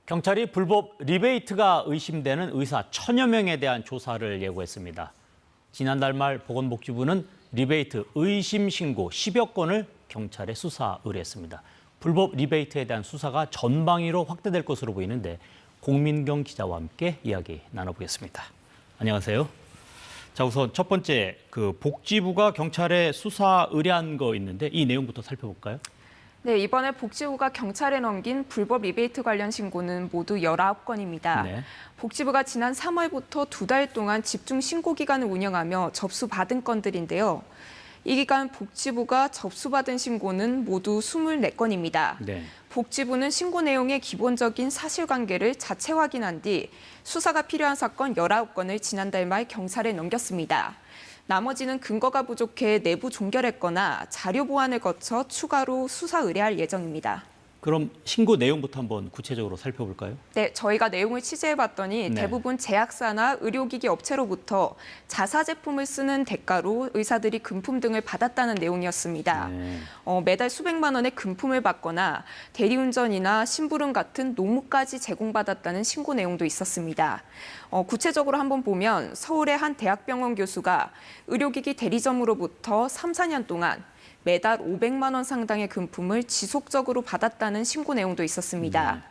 경찰이 불법 리베이트가 의심되는 의사 1000여 명에 대한 조사를 예고했습니다. 지난달 말 보건복지부는 리베이트 의심 신고 10여 건을 경찰에 수사 의뢰했습니다. 불법 리베이트에 대한 수사가 전방위로 확대될 것으로 보이는데 공민경 기자와 함께 이야기 나눠보겠습니다. 안녕하세요. 자, 우선 첫 번째 복지부가 경찰에 수사 의뢰한 거 있는데 이 내용부터 살펴볼까요? 네, 이번에 복지부가 경찰에 넘긴 불법 리베이트 관련 신고는 모두 19건입니다. 네. 복지부가 지난 3월부터 2달 동안 집중 신고 기간을 운영하며 접수받은 건들인데요. 이 기간 복지부가 접수받은 신고는 모두 24건입니다. 네. 복지부는 신고 내용의 기본적인 사실관계를 자체 확인한 뒤 수사가 필요한 사건 19건을 지난달 말 경찰에 넘겼습니다. 나머지는 근거가 부족해 내부 종결했거나 자료 보완을 거쳐 추가로 수사 의뢰할 예정입니다. 그럼 신고 내용부터 한번 구체적으로 살펴볼까요? 네, 저희가 내용을 취재해봤더니 네. 대부분 제약사나 의료기기 업체로부터 자사 제품을 쓰는 대가로 의사들이 금품 등을 받았다는 내용이었습니다. 네. 매달 수백만 원의 금품을 받거나 대리운전이나 심부름 같은 노무까지 제공받았다는 신고 내용도 있었습니다. 구체적으로 한번 보면 서울의 한 대학병원 교수가 의료기기 대리점으로부터 3, 4년 동안 매달 500만 원 상당의 금품을 지속적으로 받았다는 신고 내용도 있었습니다.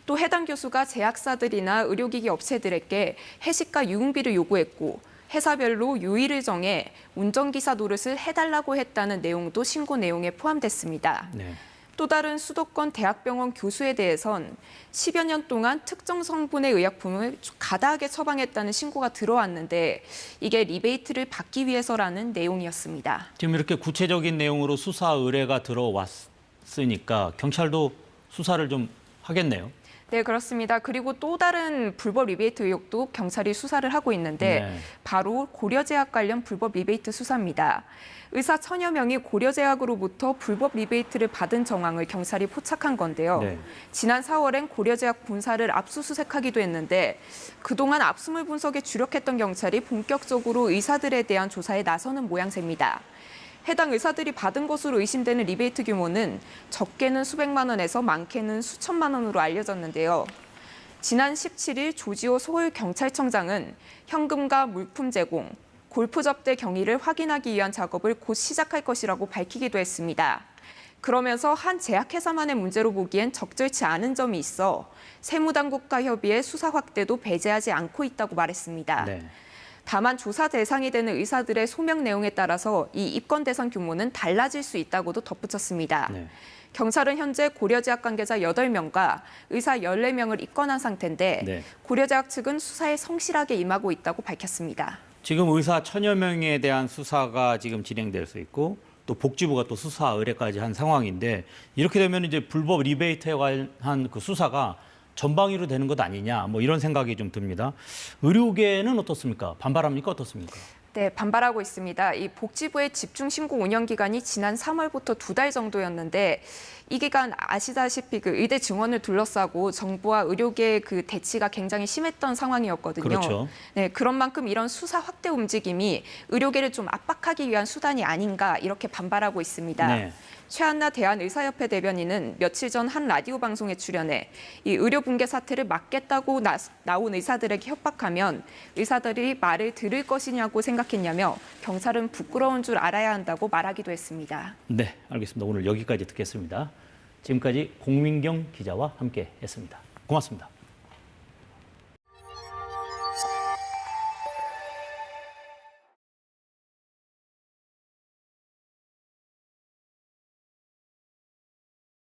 또 해당 교수가 제약사들이나 의료기기 업체들에게 해식과 유흥비를 요구했고 회사별로 요일을 정해 운전기사 노릇을 해달라고 했다는 내용도 신고 내용에 포함됐습니다. 네. 또 다른 수도권 대학병원 교수에 대해선 10여 년 동안 특정 성분의 의약품을 가다하게 처방했다는 신고가 들어왔는데 이게 리베이트를 받기 위해서라는 내용이었습니다. 지금 이렇게 구체적인 내용으로 수사 의뢰가 들어왔으니까 경찰도 수사를 좀 하겠네요. 네, 그렇습니다. 그리고 또 다른 불법 리베이트 의혹도 경찰이 수사를 하고 있는데 네. 바로 고려제약 관련 불법 리베이트 수사입니다. 의사 1000여 명이 고려제약으로부터 불법 리베이트를 받은 정황을 경찰이 포착한 건데요. 네. 지난 4월엔 고려제약 본사를 압수수색하기도 했는데 그동안 압수물 분석에 주력했던 경찰이 본격적으로 의사들에 대한 조사에 나서는 모양새입니다. 해당 의사들이 받은 것으로 의심되는 리베이트 규모는 적게는 수백만 원에서 많게는 수천만 원으로 알려졌는데요. 지난 17일 조지호 서울경찰청장은 현금과 물품 제공, 골프 접대 경위를 확인하기 위한 작업을 곧 시작할 것이라고 밝히기도 했습니다. 그러면서 한 제약회사만의 문제로 보기엔 적절치 않은 점이 있어 세무당국과 협의해 수사 확대도 배제하지 않고 있다고 말했습니다. 네. 다만 조사 대상이 되는 의사들의 소명 내용에 따라서 이 입건 대상 규모는 달라질 수 있다고도 덧붙였습니다. 네. 경찰은 현재 고려제약 관계자 8명과 의사 14명을 입건한 상태인데 네. 고려제약 측은 수사에 성실하게 임하고 있다고 밝혔습니다. 지금 의사 1000여 명에 대한 수사가 지금 진행될 수 있고 또 복지부가 또 수사 의뢰까지 한 상황인데 이렇게 되면 이제 불법 리베이트에 관한 그 수사가 전방위로 되는 것 아니냐 뭐 이런 생각이 좀 듭니다. 의료계는 어떻습니까? 반발합니까? 어떻습니까? 네, 반발하고 있습니다. 이 복지부의 집중 신고 운영 기간이 지난 3월부터 2달 정도였는데 이 기간 아시다시피 그 의대 증원을 둘러싸고 정부와 의료계의 그 대치가 굉장히 심했던 상황이었거든요. 그렇죠. 네, 그런 만큼 이런 수사 확대 움직임이 의료계를 좀 압박하기 위한 수단이 아닌가 이렇게 반발하고 있습니다. 네. 최한나 대한의사협회 대변인은 며칠 전 한 라디오 방송에 출연해 이 의료 붕괴 사태를 막겠다고 나온 의사들에게 협박하면 의사들이 말을 들을 것이냐고 생각했냐며 경찰은 부끄러운 줄 알아야 한다고 말하기도 했습니다. 네, 알겠습니다. 오늘 여기까지 듣겠습니다. 지금까지 공민경 기자와 함께했습니다. 고맙습니다.